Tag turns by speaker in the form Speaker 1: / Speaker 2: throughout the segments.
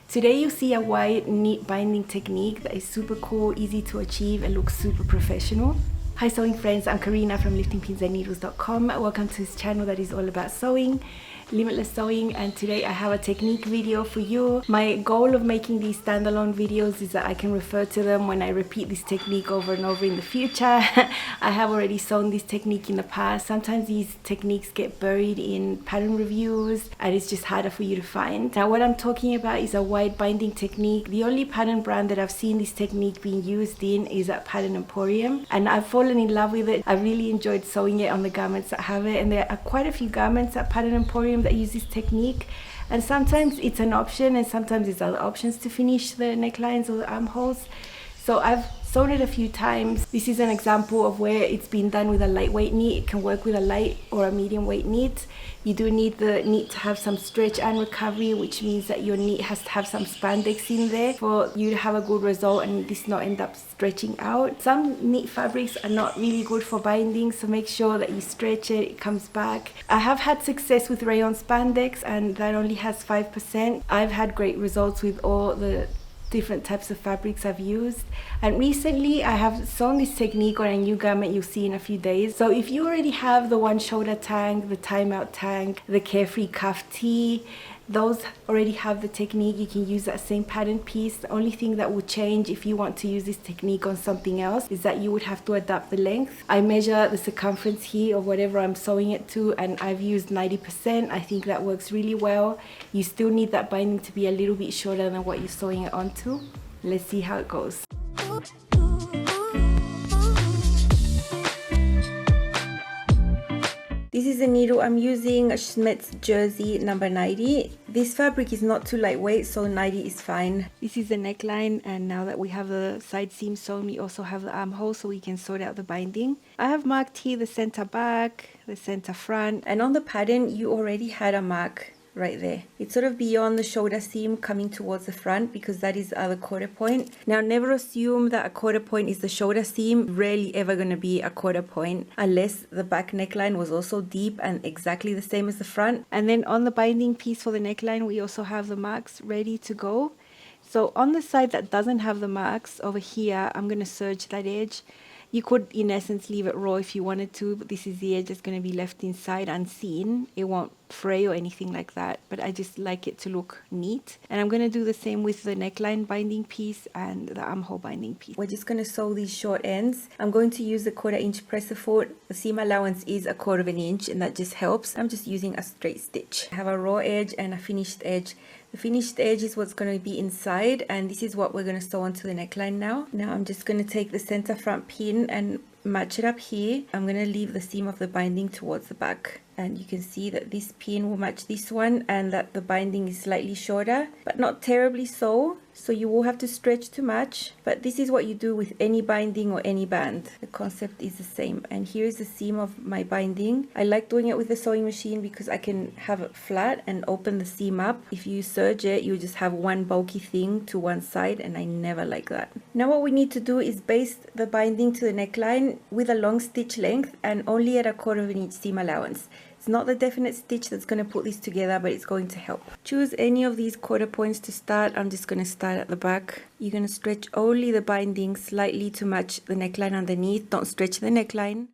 Speaker 1: Today you'll see a wide neat binding technique that is super cool, easy to achieve and looks super professional. Hi sewing friends, I'm Karina from liftingpinsandneedles.com. Welcome to this channel that is all about sewing, limitless sewing, and today I have a technique video for you. My goal of making these standalone videos is that I can refer to them when I repeat this technique over and over in the future. I have already sewn this technique in the past. Sometimes these techniques get buried in pattern reviews and it's just harder for you to find. Now what I'm talking about is a wide binding technique. The only pattern brand that I've seen this technique being used in is at Pattern Emporium, and I've fallen in love with it. I really enjoyed sewing it on the garments that have it, and there are quite a few garments at Pattern Emporium that use this technique, and sometimes it's an option and sometimes there's other options to finish the necklines or the armholes. So I've sewn it a few times. This is an example of where it's been done with a lightweight knit. It can work with a light or a medium weight knit. You do need the knit to have some stretch and recovery, which means that your knit has to have some spandex in there for you to have a good result and this not end up stretching out. Some knit fabrics are not really good for binding, so make sure that you stretch it, it comes back. I have had success with rayon spandex and that only has 5%. I've had great results with all the different types of fabrics I've used, and recently I have sewn this technique on a new garment you'll see in a few days. So if you already have the one shoulder tang, the timeout tang, the carefree cuff tee, those already have the technique. You can use that same pattern piece. The only thing that will change if you want to use this technique on something else is that you would have to adapt the length. I measure the circumference here of whatever I'm sewing it to, and I've used 90%. I think that works really well. You still need that binding to be a little bit shorter than what you're sewing it onto. Let's see how it goes. This is the needle I'm using, Schmetz Jersey number 90. This fabric is not too lightweight, so 90 is fine. This is the neckline, and now that we have the side seam sewn, we also have the armhole so we can sort out the binding. I have marked here the center back, the center front, and on the pattern you already had a mark right there. It's sort of beyond the shoulder seam coming towards the front because that is the quarter point. Now never assume that a quarter point is the shoulder seam. Rarely ever going to be a quarter point unless the back neckline was also deep and exactly the same as the front. And then on the binding piece for the neckline we also have the marks ready to go. So on the side that doesn't have the marks over here, I'm going to serge that edge. You could in essence leave it raw if you wanted to, but this is the edge that's going to be left inside unseen. It won't fray or anything like that, but I just like it to look neat. And I'm going to do the same with the neckline binding piece and the armhole binding piece. We're just going to sew these short ends. I'm going to use the 1/4 inch presser foot. The seam allowance is 1/4 inch and that just helps. I'm just using a straight stitch. I have a raw edge and a finished edge. The finished edge is what's going to be inside, and this is what we're going to sew onto the neckline now. Now I'm just going to take the center front pin and match it up here. I'm going to leave the seam of the binding towards the back, and you can see that this pin will match this one and that the binding is slightly shorter but not terribly so you will have to stretch to match. But this is what you do with any binding or any band. The concept is the same. And here is the seam of my binding. I like doing it with the sewing machine because I can have it flat and open the seam up. If you serge it, you just have one bulky thing to one side, and I never like that. Now what we need to do is baste the binding to the neckline with a long stitch length and only at 1/4 inch seam allowance. It's not the definite stitch that's going to put this together, but it's going to help. Choose any of these quarter points to start. I'm just going to start at the back. You're going to stretch only the binding slightly to match the neckline underneath. Don't stretch the neckline.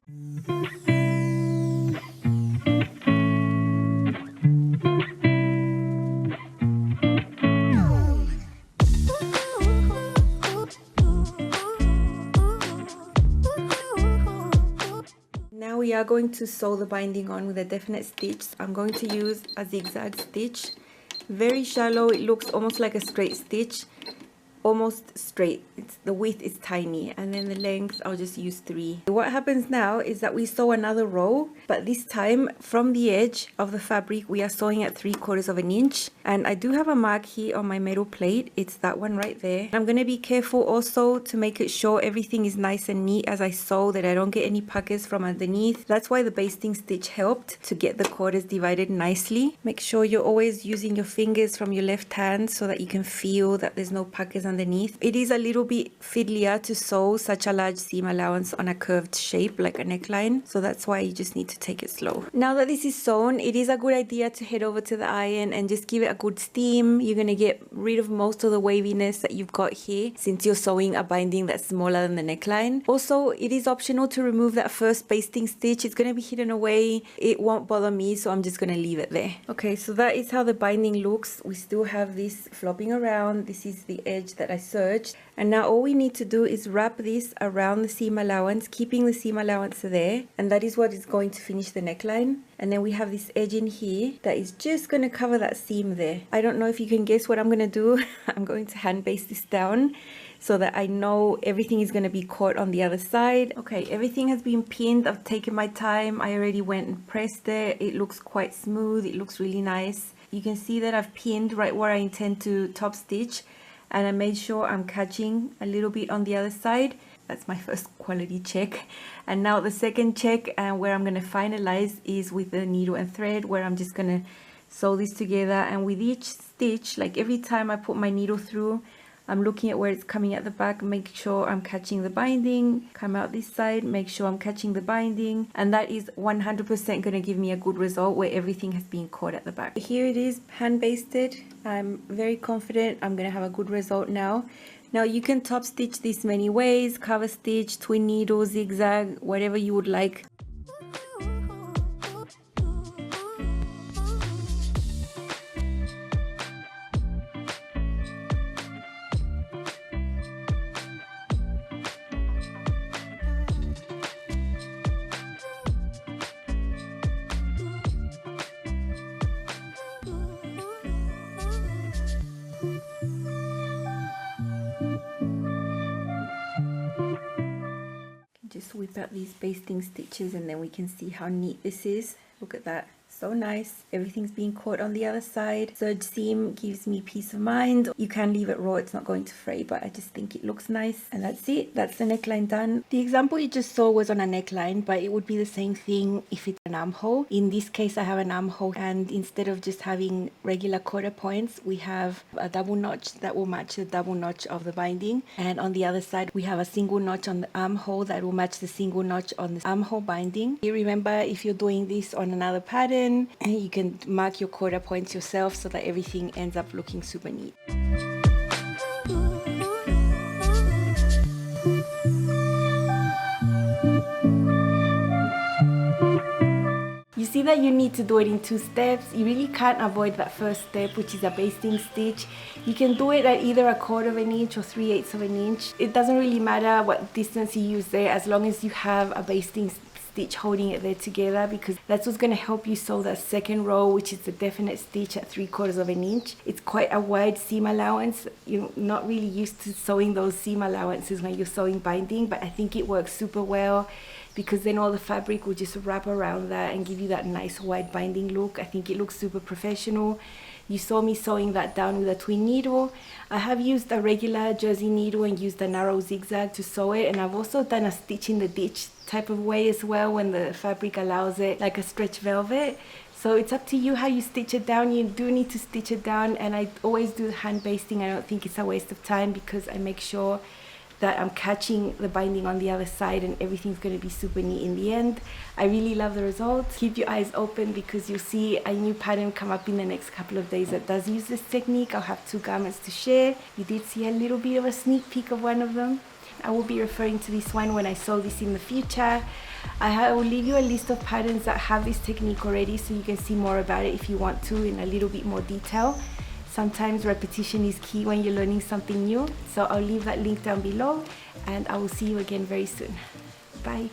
Speaker 1: We are going to sew the binding on with a definite stitch. I'm going to use a zigzag stitch. Very shallow. It looks almost like a straight stitch. Almost straight. The width is tiny, and then the length I'll just use 3. What happens now is that we sew another row, but this time from the edge of the fabric we are sewing at 3/4 inch, and I do have a mark here on my metal plate. It's that one right there. I'm going to be careful also to make it sure everything is nice and neat as I sew, that I don't get any puckers from underneath. That's why the basting stitch helped to get the quarters divided nicely. Make sure you're always using your fingers from your left hand so that you can feel that there's no puckers underneath. It is a little bit fiddlier to sew such a large seam allowance on a curved shape like a neckline, so that's why you just need to take it slow. Now that this is sewn, it is a good idea to head over to the iron and just give it a good steam. You're going to get rid of most of the waviness that you've got here since you're sewing a binding that's smaller than the neckline. Also, it is optional to remove that first basting stitch. It's going to be hidden away. It won't bother me, so I'm just going to leave it there. Okay, so that is how the binding looks. We still have this flopping around. This is the edge that I serged. And now all we need to do is wrap this around the seam allowance, keeping the seam allowance there. And that is what is going to finish the neckline. And then we have this edge in here that is just going to cover that seam there. I don't know if you can guess what I'm going to do. I'm going to hand baste this down so that I know everything is going to be caught on the other side. Okay, everything has been pinned. I've taken my time. I already went and pressed it. It looks quite smooth. It looks really nice. You can see that I've pinned right where I intend to top stitch. And I made sure I'm catching a little bit on the other side. That's my first quality check. And now the second check, and where I'm going to finalize, is with the needle and thread, where I'm just going to sew this together. And with each stitch, like every time I put my needle through, I'm looking at where it's coming at the back, make sure I'm catching the binding, come out this side, make sure I'm catching the binding, and that is 100% going to give me a good result where everything has been caught at the back. Here it is, hand basted. I'm very confident I'm going to have a good result now. Now you can top stitch this many ways, cover stitch, twin needle, zigzag, whatever you would like. Just whip out these basting stitches and then we can see how neat this is. Look at that. So nice. Everything's being caught on the other side. Serge seam gives me peace of mind. You can leave it raw, it's not going to fray, but I just think it looks nice. And that's it. That's the neckline done. The example you just saw was on a neckline, but it would be the same thing if it's an armhole. In this case, I have an armhole, and instead of just having regular quarter points, we have a double notch that will match the double notch of the binding. And on the other side, we have a single notch on the armhole that will match the single notch on the armhole binding. You remember, if you're doing this on another pattern, you can mark your quarter points yourself so that everything ends up looking super neat. You see that you need to do it in 2 steps. You really can't avoid that first step, which is a basting stitch. You can do it at either 1/4 of an inch or 3/8 of an inch. It doesn't really matter what distance you use there, as long as you have a basting stitch holding it there together, because that's what's going to help you sew that second row, which is the definite stitch at 3/4 of an inch. It's quite a wide seam allowance. You're not really used to sewing those seam allowances when you're sewing binding, but I think it works super well, because then all the fabric will just wrap around that and give you that nice wide binding look. I think it looks super professional. You saw me sewing that down with a twin needle. I have used a regular jersey needle and used a narrow zigzag to sew it, and I've also done a stitch in the ditch type of way as well when the fabric allows it, like a stretch velvet. So it's up to you how you stitch it down. You do need to stitch it down, and I always do hand basting. I don't think it's a waste of time, because I make sure that I'm catching the binding on the other side and everything's going to be super neat in the end. I really love the results. Keep your eyes open, because you'll see a new pattern come up in the next couple of days that does use this technique. I'll have 2 garments to share. You did see a little bit of a sneak peek of one of them. I will be referring to this one when I sew this in the future. I will leave you a list of patterns that have this technique already, so you can see more about it if you want to in a little bit more detail. Sometimes repetition is key when you're learning something new. So I'll leave that link down below, and I will see you again very soon. Bye.